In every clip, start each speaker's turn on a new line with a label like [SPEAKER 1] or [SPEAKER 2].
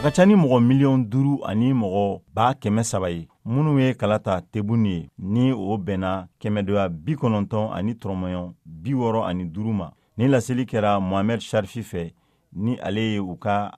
[SPEAKER 1] ka ca ni mɔgɔ miliyɔn 5 ani mɔgɔ 300,000 ye minnu ye kalata tebun ye ni o bɛnna 190 ani tɔrɔmɔɲɔn 65 ma. Ni laseli kɛra Mohamed Sharfi fɛ ni ale ye u ka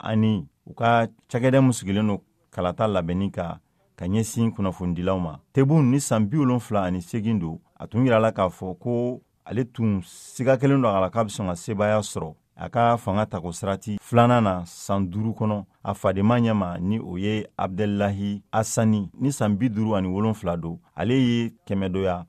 [SPEAKER 1] cakɛda min sigilen don kalata labɛnni ka ɲɛsin kunnafonidilaw ma. Tebun ni san 78 don, a tun yirala k'a fɔ ko ale tun siga kelen don a la k'a bɛ sɔn ka sebaya sɔrɔ a ka fanga tako sirati filanan na san 5 kɔnɔ a fadema ɲɛma ni o ye Abdelahi Assani ni san 57 don. Ale ye 300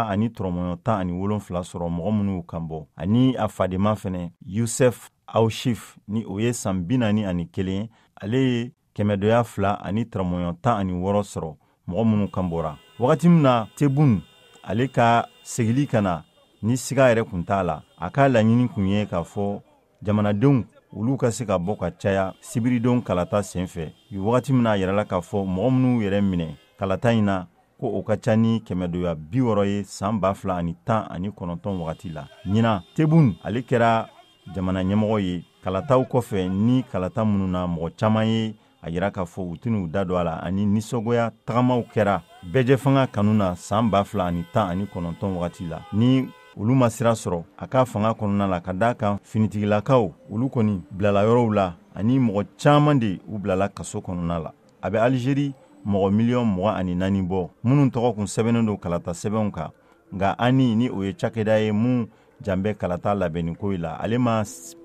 [SPEAKER 1] ani tɔrɔmɔɲɔn 17 sɔrɔ mɔgɔ minnu kan bɔ, ani a fadema fɛnɛ Youssef Auchif ni o ye san 41, ale ye 200 ani tɔrɔmɔɲɔn 16 sɔrɔ mɔgɔ minnu kan bɔra. Wagati min na Tebun ale ka segili kana ni siga yɛrɛ kun t'a la, a ka laɲini kun ye k'a fɔ jamanadenw olu ka se ka bɔ ka caya sibiridenw kalata senfɛ. Wagati min a yɛrɛla k'a fɔ mɔgɔ minnu yɛrɛ minɛ kalata in na ko o ka ca ni 260 ye san 2019 wagati la. Ɲina Tebun ale kɛra jamana ɲɛmɔgɔ ye kalataw kɔfɛ ni kalata minnu na mɔgɔ caman ye a yira k'a fɔ u tɛn'u da don a la ani nisɔgoya tagamaw kɛra bɛɛjɛ fanga kanu na san 2019 wagati la. Ni olu ma sira sɔrɔ a ka fanga kɔnɔna la ka d'a kan finitigilakaw olu kɔni bilala yɔrɔw la ani mɔgɔ caman de u bilala kaso kɔnɔna la. A bɛ Algérie mɔgɔ miliyɔn 24 bɔ minnu tɔgɔ kun sɛbɛnnen don kalata sɛbɛnw kan, nka ani ni o ye cakɛda ye mun janbɛ kalata labɛnni ko la, ale ma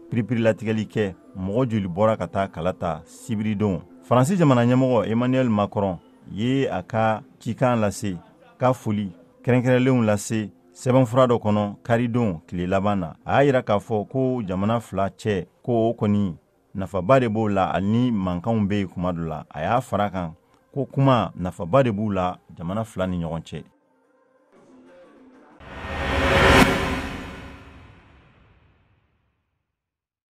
[SPEAKER 1] piripirilatigɛli kɛ mɔgɔ joli bɔra ka taa kalata sibiridenw. Faransi jamana ɲɛmɔgɔ Emmanuel Macron ye a ka cikan lase ka foli kɛrɛnkɛrɛnlenw lase sɛbɛnfura dɔ kɔnɔ karidon tile laban na. A y'a yira k'a fɔ ko jamana fila cɛ ko o kɔni nafaba de b'o la ani mankanw bɛ yen kuma dɔ la. A y'a fara kan ko kuma nafaba de b'u la jamana fila ni ɲɔgɔn cɛ.